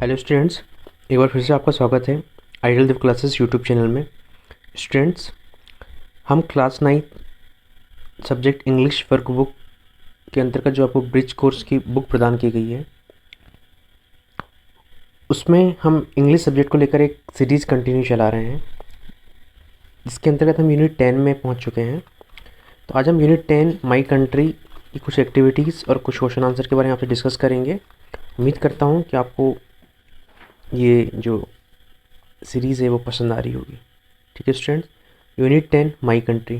Hello students, एक बार फिर से आपका स्वागत है आइडियल देव क्लासेस यूट्यूब चैनल में। स्टूडेंट्स, हम class 9 subject English work book के अंतर्गत जो आपको ब्रिज कोर्स की बुक प्रदान की गई है, उसमें हम इंग्लिश सब्जेक्ट को लेकर एक सीरीज़ कंटिन्यू चला रहे हैं, जिसके अंतर्गत हम यूनिट 10 में पहुंच चुके हैं। तो आज हम यूनिट 10 माई कंट्री की कुछ एक्टिविटीज़ और कुछ क्वेश्चन आंसर के बारे में आपसे डिस्कस करेंगे। उम्मीद करता हूँ कि आपको ये जो सीरीज़ है वो पसंद आ रही होगी। ठीक है स्टूडेंट्स, यूनिट 10 माई कंट्री।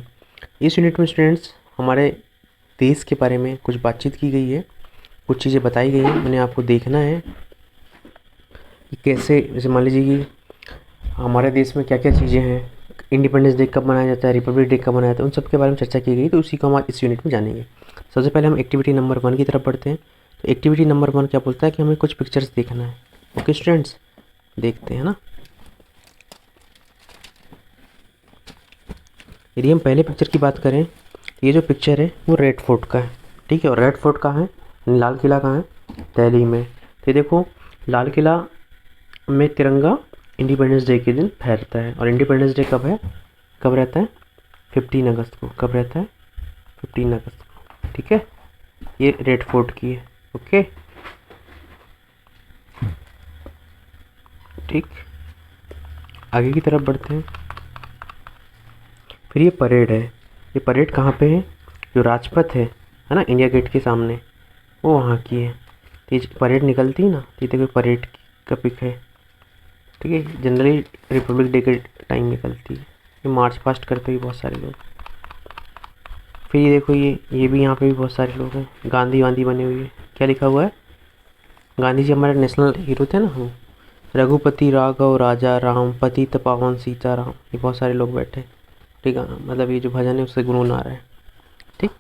इस यूनिट में स्टूडेंट्स हमारे देश के बारे में कुछ बातचीत की गई है, कुछ चीज़ें बताई गई हैं। उन्हें आपको देखना है कि कैसे, जैसे मान लीजिए कि हमारे देश में क्या क्या चीज़ें हैं, इंडिपेंडेंस डे कब मनाया जाता है, रिपब्लिक डे कब मनाया जाता है, उन सब के बारे में चर्चा की गई। तो उसी को हम इस यूनिट में जानेंगे। सबसे पहले हम एक्टिविटी नंबर 1 की तरफ बढ़ते हैं। तो एक्टिविटी नंबर 1 क्या बोलता है कि हमें कुछ पिक्चर्स देखना है। ओके स्टूडेंट्स, देखते हैं ना। यदि हम पहले पिक्चर की बात करें तो ये जो पिक्चर है वो रेड फोर्ट का है। ठीक है, और रेड फोर्ट कहाँ है, लाल किला कहाँ है, दिल्ली में। तो ये देखो, लाल किला में तिरंगा इंडिपेंडेंस डे के दिन फहरता है। और इंडिपेंडेंस डे कब है, कब रहता है, 15 अगस्त को। कब रहता है, 15 अगस्त को। ठीक है, ये रेड फोर्ट की है। ओके, ठीक, आगे की तरफ बढ़ते हैं। फिर ये परेड है। ये परेड कहाँ पे है, जो राजपथ है ना, इंडिया गेट के सामने, वो वहाँ की है। तो ये परेड निकलती है ना, तो ये देखो परेड का पिक है। ठीक है, जनरली रिपब्लिक डे के टाइम निकलती है। ये मार्च पास्ट करते हुए बहुत सारे लोग। फिर ये देखो, ये भी यहाँ पे भी बहुत सारे लोग हैं, गांधी वांधी बने हुए हैं। क्या लिखा हुआ है, गांधी जी हमारे नेशनल हीरो थे ना। हम रघुपति राघव राजा राम पतित पावन सीताराम, ये बहुत सारे लोग बैठे। ठीक है, मतलब ये जो भजन है उससे गुनगुना रहा है। ठीक,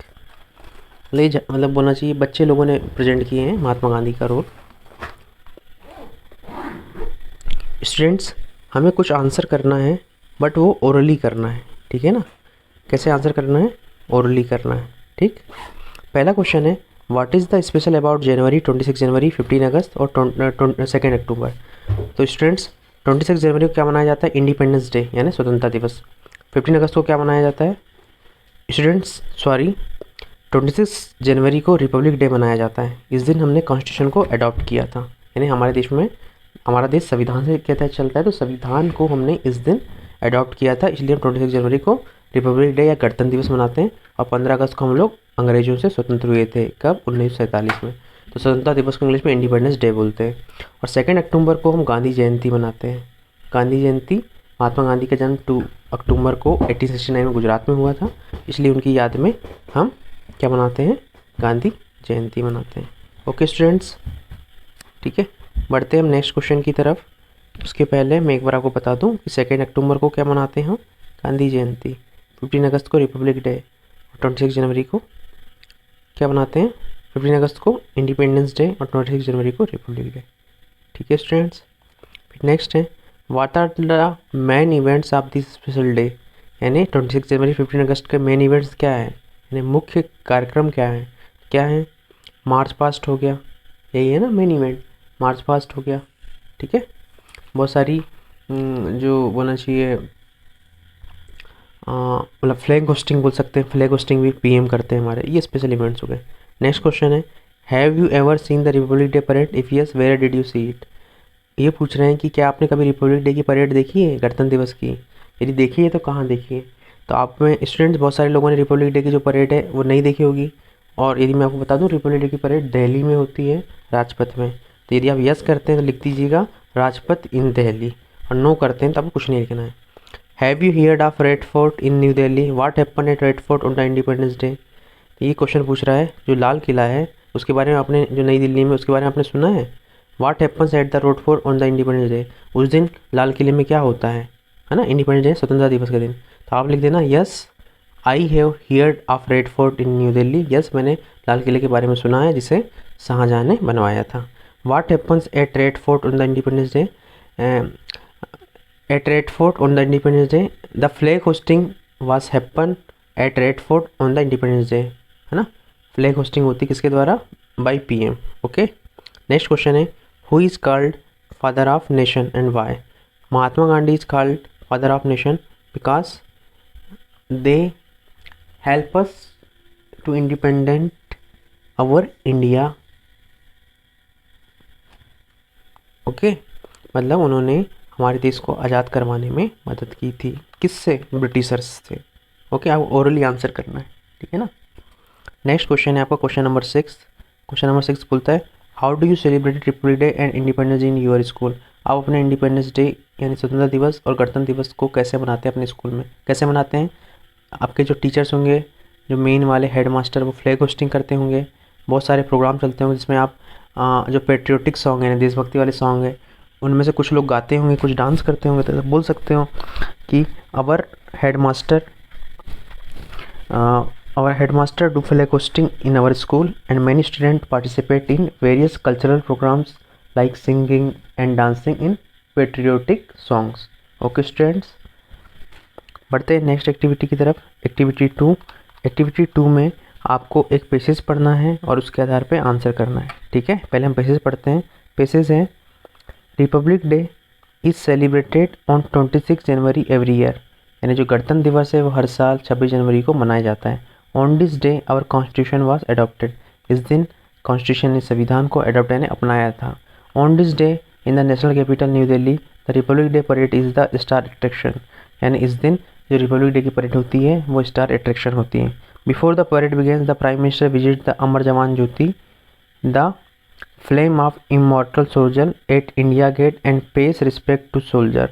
मतलब बोलना चाहिए बच्चे लोगों ने प्रेजेंट किए हैं महात्मा गांधी का रोल। स्टूडेंट्स, हमें कुछ आंसर करना है, बट वो ओरली करना है। ठीक है ना, कैसे आंसर करना है, ओरली करना है। ठीक, पहला क्वेश्चन है, what is the special about January, 26 January, 15 August और 2 अक्टूबर। तो स्टूडेंट्स, 26 जनवरी को क्या मनाया जाता है, इंडिपेंडेंस डे यानी स्वतंत्रता दिवस। 15 अगस्त को क्या मनाया जाता है स्टूडेंट्स, सॉरी, 26 जनवरी को रिपब्लिक डे मनाया जाता है। इस दिन हमने कॉन्स्टिट्यूशन को अडॉप्ट किया था, यानी हमारे देश में, हमारा देश संविधान से के तहत चलता है, तो संविधान को हमने इस दिन अडॉप्ट किया था। इसलिए हम 26 जनवरी को रिपब्लिक डे या गणतंत्र दिवस मनाते हैं। और 15 अगस्त को हम लोग अंग्रेजों से स्वतंत्र हुए थे, कब, 1947 में। तो स्वतंत्रता दिवस को इंग्लिश में इंडिपेंडेंस डे बोलते हैं। और 2 अक्टूबर को हम गांधी जयंती मनाते हैं। गांधी जयंती, महात्मा गांधी का जन्म 2 अक्टूबर को 1869 में गुजरात में हुआ था, इसलिए उनकी याद में हम क्या मनाते हैं, गांधी जयंती मनाते हैं। ओके स्टूडेंट्स, ठीक है, बढ़ते हैं हम नेक्स्ट क्वेश्चन की तरफ। उसके पहले मैं एक बार आपको बता दूं कि 2 अक्टूबर को क्या मनाते हैं हम, गांधी जयंती। 15 अगस्त को रिपब्लिक डे, 26 जनवरी को क्या मनाते हैं, 15 अगस्त को इंडिपेंडेंस डे और 26 जनवरी को रिपब्लिक डे। ठीक है स्टूडेंट्स, फिर नेक्स्ट है, what are the main events of this special day. यानी 26 जनवरी 15 अगस्त के मेन इवेंट्स क्या है, यानी मुख्य कार्यक्रम क्या है, क्या है, मार्च पास्ट हो गया, यही है ना मेन इवेंट, मार्च पास्ट हो गया। ठीक है, बहुत सारी जो बोलना चाहिए, मतलब फ्लैग होस्टिंग बोल सकते हैं, फ्लैग होस्टिंग भी पीएम करते हैं हमारे, ये स्पेशल इवेंट्स हो गए। नेक्स्ट क्वेश्चन है, have you ever seen the republic day parade, if yes where did you see it. ये पूछ रहे हैं कि क्या आपने कभी रिपब्लिक डे की परेड देखी है, गणतंत्र दिवस की। यदि देखी है तो कहाँ देखी है। तो आप में स्टूडेंट्स बहुत सारे लोगों ने रिपब्लिक डे की जो परेड है वो नहीं देखी होगी। और यदि मैं आपको बता दूं, रिपब्लिक डे की परेड दिल्ली में होती है, राजपथ में। तो यदि आप यस करते हैं तो लिख दीजिएगा राजपथ इन दिल्ली, और नो करते हैं तो आपको कुछ नहीं लिखना है। Have you heard of red fort in new Delhi, what happen at Red Fort on the Independence day. ये क्वेश्चन पूछ रहा है, जो लाल किला है उसके बारे में आपने, जो नई दिल्ली में, उसके बारे में आपने सुना है। What happens at the road fort on the Independence day, उस दिन लाल किले में क्या होता है ना, इंडिपेंडेंस डे, स्वतंत्रता दिवस के दिन। तो आप लिख देना yes I have heard of red fort in new Delhi, yes मैंने लाल किले के बारे में सुना है जिसे शाहजहाँ ने बनवाया था। What happens at Red Fort on the Independence Day, at Red Fort on the Independence Day the flag hoisting was happen at Red Fort on the Independence Day, है ना, फ्लैग होस्टिंग होती किसके द्वारा, by PM. Okay, next question है, who is called father of nation and why? Mahatma Gandhi is called father of nation because they help us to independent our India. Okay मतलब उन्होंने हमारे देश को आज़ाद करवाने में मदद की थी। किससे? ब्रिटिशर्स से। ओके, आप ओरली आंसर करना है, ठीक है ना। नेक्स्ट क्वेश्चन है आपका क्वेश्चन नंबर 6। क्वेश्चन नंबर 6 बोलता है how do you celebrate Republic day and independence in your school? आप अपने इंडिपेंडेंस डे यानी स्वतंत्रता दिवस और गणतंत्र दिवस को कैसे मनाते हैं अपने स्कूल में? कैसे मनाते हैं? आपके जो टीचर्स होंगे, जो मेन वाले हेड मास्टर, वो फ्लैग होस्टिंग करते होंगे, बहुत सारे प्रोग्राम चलते होंगे जिसमें आप जो पेट्रियोटिक सॉन्ग है, देशभक्ति वाले सॉन्ग है, उनमें से कुछ लोग गाते होंगे, कुछ डांस करते होंगे। तो बोल सकते हो कि our headmaster do flag hosting in our school and many student participate in various cultural programs like singing and dancing in patriotic songs. Okay students, बढ़ते हैं नेक्स्ट एक्टिविटी की तरफ। एक्टिविटी 2 में आपको एक पैसेज पढ़ना है और उसके आधार पे आंसर करना है, ठीक है। पहले हम पैसेज पढ़ते हैं। पैसेज है Republic day is celebrated on 26 January every year, यानी जो गणतंत्र दिवस है वो हर साल 26 जनवरी को मनाया जाता है। On this day our constitution was adopted, इस दिन कॉन्स्टिट्यूशन ने संविधान को अडॉप्ट यानी अपनाया था। On this day in the national capital new Delhi the republic day parade is the star attraction, यानी इस दिन जो रिपब्लिक डे की परेड होती है वो स्टार अट्रैक्शन होती है। Before the parade begins the prime minister visit the Amar Jawan Jyoti the flame of immortal soldier at India Gate and pays respect to soldier.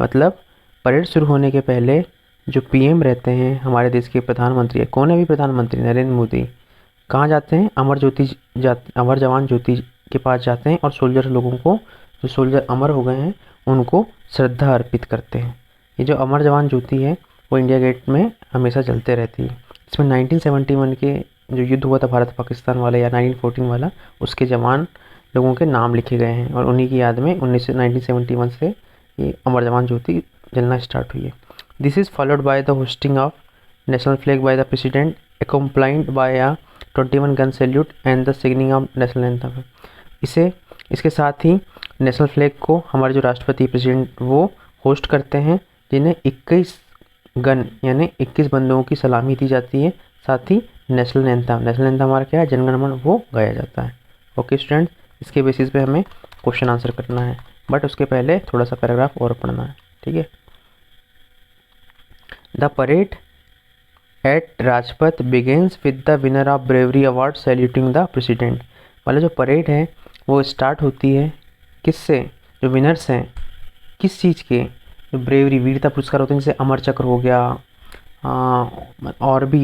मतलब परेड शुरू होने के पहले जो पीएम रहते हैं हमारे देश के प्रधानमंत्री है, कौन है अभी प्रधानमंत्री? नरेंद्र मोदी। कहाँ जाते हैं? अमर जवान ज्योति के पास जाते हैं और सोल्जर लोगों को, जो सोल्जर अमर हो गए हैं, उनको श्रद्धा अर्पित करते हैं। ये जो अमर जवान ज्योति है वो इंडिया गेट में हमेशा जलते रहती है। इसमें 1971 के जो युद्ध हुआ था भारत पाकिस्तान वाला या 1914 वाला, उसके जवान लोगों के नाम लिखे गए हैं और उन्हीं की याद में 1971 से ये अमर जवान ज्योति जलना स्टार्ट हुई है। This is followed by the hoisting of national flag by the president accompanied by a 21 gun salute and the singing of national anthem. इसके साथ ही नेशनल फ्लैग को हमारे जो राष्ट्रपति प्रेसिडेंट वो होस्ट करते हैं, जिन्हें 21 गन यानी 21 बंदूकों की सलामी दी जाती है। साथ ही नेशनल एंथम हमारा क्या है? जनगण मन, वो गाया जाता है। ओके स्टूडेंट्स, इसके बेसिस पे हमें क्वेश्चन आंसर करना है, बट उसके पहले थोड़ा सा पैराग्राफ और पढ़ना है, ठीक है। The parade at Rajpath begins with the winner of bravery award saluting the president. मतलब जो परेड है वो स्टार्ट होती है किससे? जो विनर्स हैं किस चीज़ के? जो ब्रेवरी, वीरता पुरस्कार होते हैं, जैसे अमर चक्र हो गया, और भी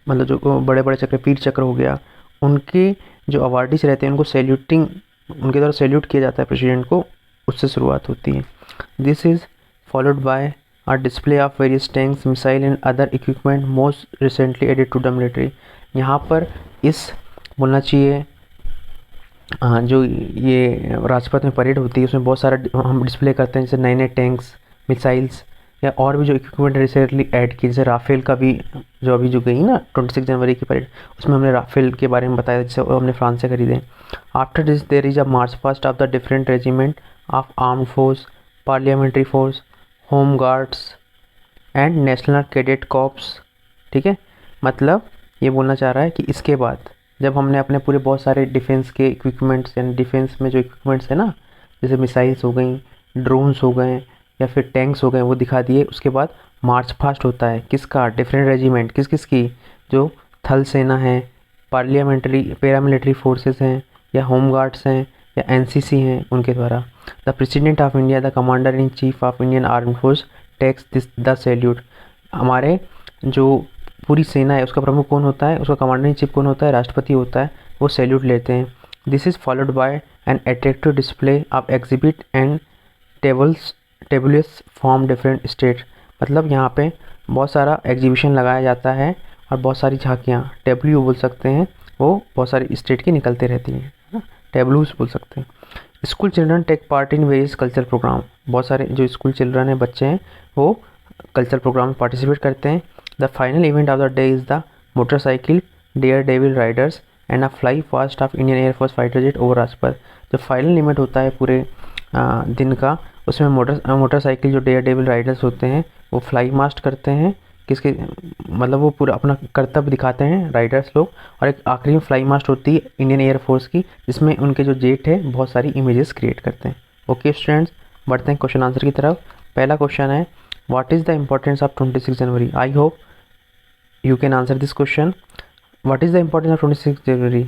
मतलब जो बड़े बड़े चक्र, वीर चक्र हो गया, उनके जो अवार्डीज रहते हैं उनको सैल्यूटिंग, उनके द्वारा सैल्यूट किया जाता है प्रेसिडेंट को, उससे शुरुआत होती है। This is followed by a display of various tanks, missile and other equipment most recently added to the military. यहाँ पर इस बोलना चाहिए जो ये राजपथ में परेड होती है उसमें बहुत सारा हम डिस्प्ले करते हैं, जैसे नए नए टैंक्स, मिसाइल्स या और भी जो इक्विपमेंट रिसेंटली ऐड की, जैसे राफेल का भी जो अभी जो गई ना 26 जनवरी की परेड, उसमें हमने राफेल के बारे में बताया, जैसे हमने फ्रांस से खरीदे। After this there is a march past of the different regiment of armed force, parliamentary force, home guards and national cadet corps, ठीक है। मतलब ये बोलना चाह रहा है कि इसके बाद जब हमने अपने पूरे बहुत सारे डिफेंस के इक्विपमेंट्स, यानी डिफेंस में जो इक्विपमेंट्स है ना, जैसे मिसाइल्स हो गई, ड्रोन्स हो गए या फिर टैंक्स हो गए, वो दिखा दिए, उसके बाद मार्च पास्ट होता है किसका? डिफरेंट रेजिमेंट, किस किस की? जो थल सेना है, पैरामिलिट्री फोर्सेस हैं, या होम गार्ड्स हैं, या एनसीसी हैं, उनके द्वारा। The president of India the commander in chief of Indian armed force takes this the salute. हमारे जो पूरी सेना है उसका प्रमुख कौन होता है? उसका कमांडर इन चीफ कौन होता है? राष्ट्रपति होता है, वो सैल्यूट लेते हैं। This is followed bye an attractive display of exhibit and tables from different state. मतलब यहाँ पे बहुत सारा एग्जीबिशन लगाया जाता है और बहुत सारी झांकियाँ, टेबल्यू बोल सकते हैं, वो बहुत सारी स्टेट की निकलते रहती हैं, टेबल्यूज बोल सकते हैं। School children take part in various cultural program. बहुत सारे जो स्कूल चिल्ड्रन हैं, बच्चे हैं, वो कल्चरल प्रोग्राम में पार्टिसिपेट करते हैं। The final event of the day is the motorcycle daredevil riders and a flypast of Indian air force fighter jet over Rajpath. जो फाइनल इवेंट होता है पूरे दिन का, उसमें मोटरसाइकिल जो डेयर डेविल राइडर्स होते हैं वो फ्लाई मास्ट करते हैं, किसके मतलब वो पूरा अपना कर्तव्य दिखाते हैं राइडर्स लोग। और एक आखिरी में फ्लाई मास्ट होती है इंडियन एयरफोर्स की, जिसमें उनके जो जेट है बहुत सारी इमेजेस क्रिएट करते हैं। ओके स्टूडेंट्स, बढ़ते हैं क्वेश्चन आंसर की तरफ। पहला क्वेश्चन है what is the importance of 26 January. I hope you can answer this question. What is the importance of 26 January?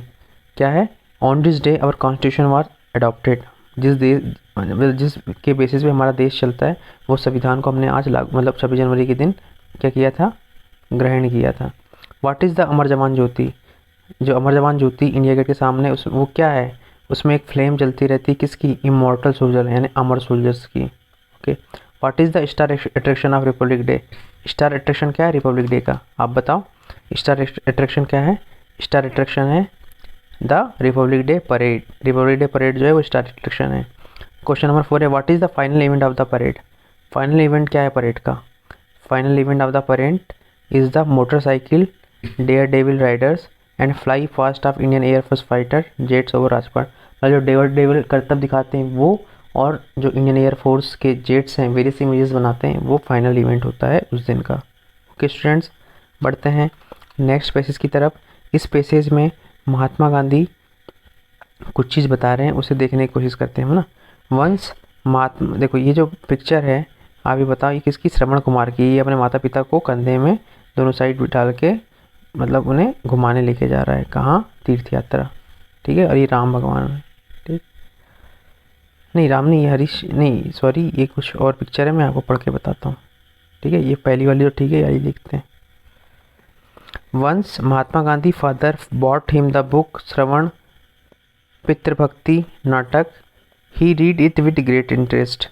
क्या है? On this day our constitution was adopted. जिसके basis पे हमारा देश चलता है, वो संविधान को हमने आज लागू मतलब 26 जनवरी के दिन क्या किया था? ग्रहण किया था। What is the Amar Jawan ज्योति? जो अमर जवान ज्योति इंडिया गेट के सामने उस वो क्या है? उसमें एक फ्लेम जलती रहती है, किसकी? इमॉर्टल सोल्जर यानी अमर सोल्जर्स की। Okay. What is the star attraction of Republic day? Star attraction क्या है रिपब्लिक डे का? आप बताओ। स्टार अट्रैक्शन क्या है? स्टार अट्रैक्शन है the republic day parade. Republic day parade जो है वो स्टार अट्रैक्शन है। क्वेश्चन नंबर 4 है what is the final event of the parade? Final event क्या है परेड का? Final event of the parade is the motorcycle daredevil riders and flypast of Indian air force fighter jets over Rajpath. मतलब जो dare devil कर्तव्य दिखाते हैं वो, और जो इंडियन एयरफोर्स के जेट्स हैं वेरियस इमेजेस बनाते हैं, वो फाइनल इवेंट होता है उस दिन का। ओके स्टूडेंट्स, बढ़ते हैं नेक्स्ट पैसेज की तरफ। इस पैसेज में महात्मा गांधी कुछ चीज़ बता रहे हैं, उसे देखने की कोशिश करते हैं, है ना। वंस महात्मा, देखो ये जो पिक्चर है आप ये बताओ ये किसकी? श्रवण कुमार की। ये अपने माता पिता को कंधे में दोनों साइड बिठा के मतलब उन्हें घुमाने लेके जा रहा है। कहाँ? तीर्थ यात्रा। ठीक है। और ये राम भगवान है। ठीक, नहीं राम नहीं, ये हरीश नहीं, सॉरी ये कुछ और पिक्चर है, मैं आपको पढ़ के बताता हूँ। ठीक है, ये पहली वाली तो ठीक है, यही देखते हैं। Once Mahatma Gandhi father bought him the book Shravan Pitribhakti Natak, he read it with great interest.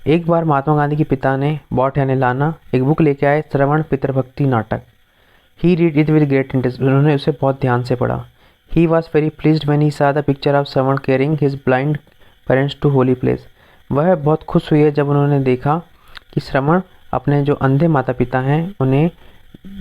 एक बार महात्मा गांधी के पिता ने बॉट यानी लाना एक बुक लेके आए, Shravan Pitribhakti Natak. He read it with great interest, उन्होंने उसे बहुत ध्यान से पढ़ा। He was very pleased when he saw the picture of Shravan carrying his blind parents to holy place. वह बहुत खुश हुई है जब उन्होंने देखा कि श्रवण अपने जो अंधे माता पिता हैं उन्हें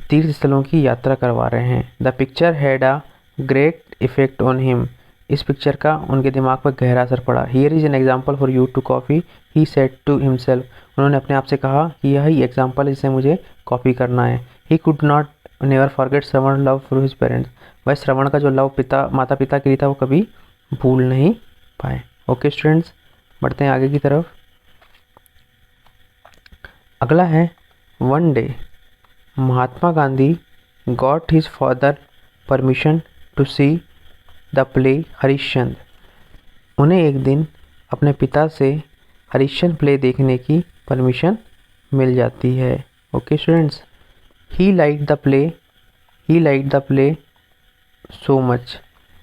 तीर्थ स्थलों की यात्रा करवा रहे हैं। The picture had a great effect on him. इस पिक्चर का उनके दिमाग पर गहरा असर पड़ा। Here is an example for you to copy, he said to himself. उन्होंने अपने आप से कहा कि यही एग्जाम्पल है जिसे मुझे कॉपी करना है। He could not never forget Shravan love for his parents. वह श्रवण का जो लव माता पिता के लिए था वो कभी भूल नहीं पाए। ओके स्टूडेंट्स, बढ़ते हैं आगे की तरफ। अगला है one day Mahatma Gandhi got his father permission to see the play Harishchandra. उन्हें एक दिन अपने पिता से हरिश्चंद्र प्ले देखने की परमिशन मिल जाती है। Okay students, he like the play so much.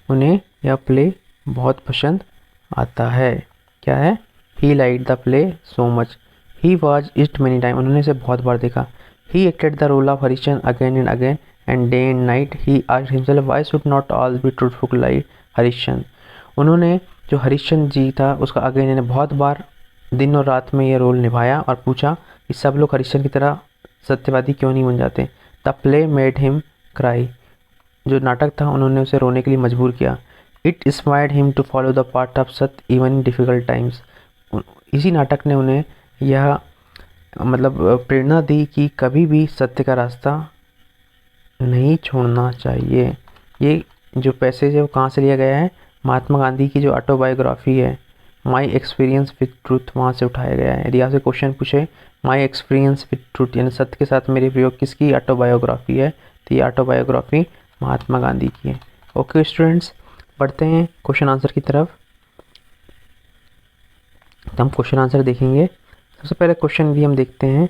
उन्हें यह प्ले बहुत पसंद आता है। क्या है? He like the play so much. He watched it many time. उन्होंने इसे बहुत बार देखा। He acted the role of Harishchandra again and again and day and night. He asked himself why should not all be truthful like Harishchandra. उन्होंने जो हरिश्चंद्र जी था उसका again यानी बहुत बार दिन और रात में ये रोल निभाया और पूछा कि सब लोग हरिश्चंद्र की तरह सत्यवादी क्यों नहीं बन जाते। The play made him cry. जो नाटक था उन्होंने उसे रोने के लिए मजबूर किया। It inspired him to follow the path of satya even in difficult times. इसी नाटक ने उन्हें यह मतलब प्रेरणा दी कि कभी भी सत्य का रास्ता नहीं छोड़ना चाहिए। ये जो पैसेज है वो कहाँ से लिया गया है? महात्मा गांधी की जो ऑटोबायोग्राफी है माई एक्सपीरियंस विद ट्रूथ, वहाँ से उठाया गया है। यदि आपसे क्वेश्चन पूछे माई एक्सपीरियंस विद ट्रूथ यानी सत्य के साथ मेरे प्रयोग किसकी ऑटोबायोग्राफी है, तो ये ऑटोबायोग्राफी महात्मा गांधी की है। ओके स्टूडेंट्स, बढ़ते हैं क्वेश्चन आंसर की तरफ। तो हम क्वेश्चन आंसर देखेंगे। सबसे पहले क्वेश्चन भी हम देखते हैं।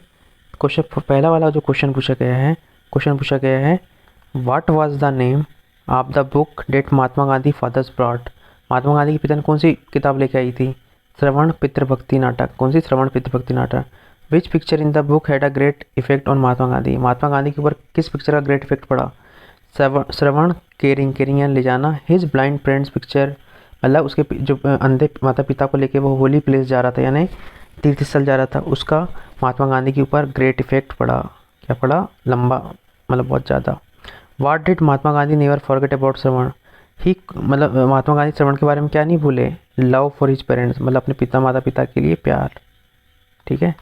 क्वेश्चन पहला वाला जो क्वेश्चन पूछा गया है what was the name of the book that Mahatma Gandhi father's brought. Mahatma Gandhi के पिता ने कौन सी किताब लेके आई थी? श्रवण पितृभक्ति नाटक। कौन सी? Shravan Pitribhakti Natak. Which picture in the book had a great effect on Mahatma Gandhi. Mahatma Gandhi के ऊपर किस पिक्चर का ग्रेट इफेक्ट पड़ा? श्रवण केयरिंग यानी ले जाना। हिज ब्लाइंड पेरेंट्स पिक्चर, मतलब उसके जो अंधे माता पिता को लेके वो होली प्लेस जा रहा था यानी तीर्थ स्थल जा रहा था, उसका महात्मा गांधी के ऊपर ग्रेट इफेक्ट पड़ा। क्या पड़ा? लंबा, मतलब बहुत ज़्यादा। What did Mahatma Gandhi never forget about Shravan. He मतलब महात्मा गांधी श्रवण के बारे में क्या नहीं भूले, लव फॉर हिज पेरेंट्स, मतलब अपने पिता माता पिता के लिए प्यार, ठीक है।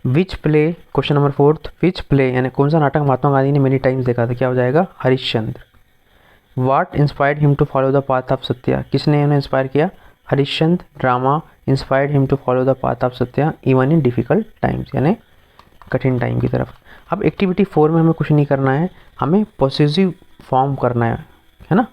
Which play, question number 4, which play यानी कौन सा नाटक महात्मा गांधी ने मेनी टाइम्स देखा था, क्या हो जाएगा, Harishchandra. What inspired him to follow the path of satya, किसने उन्हें इंस्पायर किया, Harishchandra drama inspired him to follow the path of satya even in difficult times, यानी कठिन टाइम की तरफ। अब एक्टिविटी 4 में हमें कुछ नहीं करना है, हमें पॉसेसिव फॉर्म करना है ना।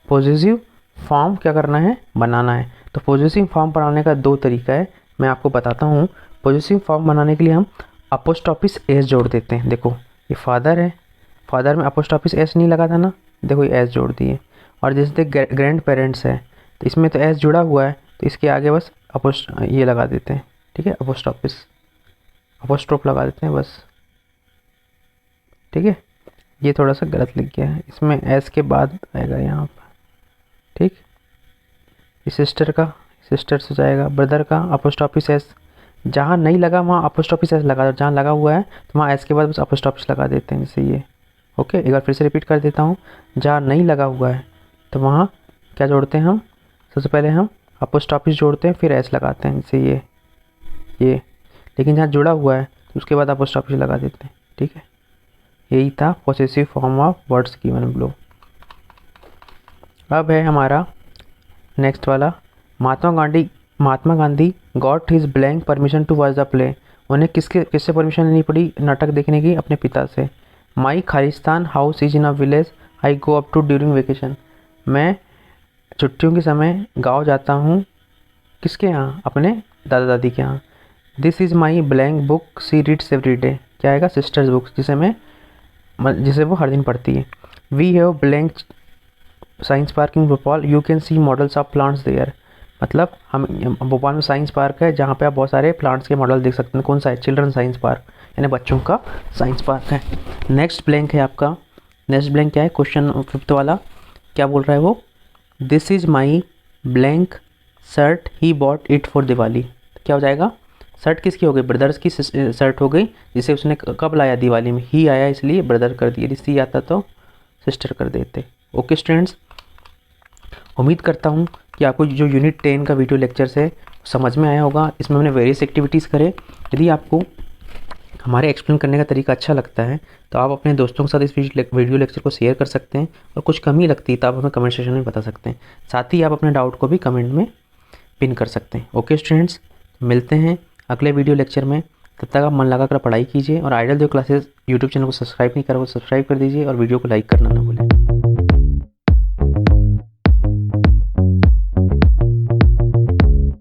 पॉसेसिव फॉर्म क्या करना है, बनाना है। तो पॉसेसिव फॉर्म बनाने का 2 तरीका है, मैं आपको बताता हूँ। पॉसेसिव फॉर्म बनाने के लिए हम अपोस्ट्रोफिस एस जोड़ देते हैं। देखो ये फादर है, फादर में अपोस्ट्रोफिस एस नहीं लगा था ना, देखो ये एस जोड़ दिए। और जैसे ग्रैंड पेरेंट्स है तो इसमें तो एस जुड़ा हुआ है, तो इसके आगे बस ये लगा देते हैं, ठीक है, अपोस्ट्रोफ लगा देते हैं बस, ठीक है। ये थोड़ा सा गलत लिख गया है, इसमें एस के बाद आएगा यहाँ पर, ठीक। सिस्टर का सिस्टर्स हो जाएगा, ब्रदर का अपोस्ट्रोफिस एस, जहाँ नहीं लगा वहाँ अपोस्ट्रोफिस एस लगा, जहाँ लगा हुआ है तो वहाँ एस के बाद बस अपोस्ट्रोफिस लगा देते हैं, जैसे ये। ओके, एक बार फिर से रिपीट कर देता हूँ, जहाँ नहीं लगा हुआ है तो वहाँ क्या जोड़ते हैं हम, सबसे पहले हम अपोस्ट्रोफिस जोड़ते हैं, फिर एस लगाते हैं, जैसे ये। लेकिन जहाँ जुड़ा हुआ है तो उसके बाद अपोस्ट्रोफिस लगा देते हैं, ठीक है। यही था possessive form of words given below. अब है हमारा नेक्स्ट वाला, Mahatma Gandhi got his blank permission to watch the play, उन्हें किससे परमिशन लेनी पड़ी नाटक देखने की, अपने पिता से। My Khalistan house is in a village I go up to during vacation, मैं छुट्टियों के समय गाँव जाता हूँ, किसके यहाँ, अपने दादा दादी के यहाँ। This is my blank book she reads every day, क्या आएगा, सिस्टर्स बुक, जिसे वो हर दिन पढ़ती है। We have blank science park in Bhopal, you can see models of plants there, मतलब हम भोपाल में साइंस पार्क है जहाँ पे आप बहुत सारे प्लांट्स के मॉडल देख सकते हैं। कौन सा है, चिल्ड्रन साइंस पार्क, यानी बच्चों का साइंस पार्क है। नेक्स्ट ब्लैंक है आपका, नेक्स्ट ब्लैंक क्या है, क्वेश्चन 5 वाला, क्या बोल रहा है वो, this is my blank shirt he bought it for Diwali, क्या हो जाएगा, शर्ट किसकी हो गई, ब्रदर्स की शर्ट हो गई, जिसे उसने कब लाया, दिवाली में। ही आया इसलिए ब्रदर कर दिया, सी आता तो सिस्टर कर देते। ओके स्टूडेंट्स, उम्मीद करता हूँ कि आपको जो यूनिट 10 का वीडियो लेक्चर्स है समझ में आया होगा। इसमें हमने वेरियस एक्टिविटीज़ करे। यदि आपको हमारे एक्सप्लेन करने का तरीका अच्छा लगता है तो आप अपने दोस्तों के साथ इस वीडियो लेक्चर को शेयर कर सकते हैं, और कुछ कमी लगती है तो आप हमें कमेंट सेक्शन में बता सकते हैं। साथ ही आप अपने डाउट को भी कमेंट में पिन कर सकते हैं। ओके स्टूडेंट्स, मिलते हैं अगले वीडियो लेक्चर में। तब तक आप मन लगा कर पढ़ाई कीजिए, और आइडल जो क्लासेस यूट्यूब चैनल को सब्सक्राइब नहीं करा वो सब्सक्राइब कर दीजिए, और वीडियो को लाइक करना ना भूलिए।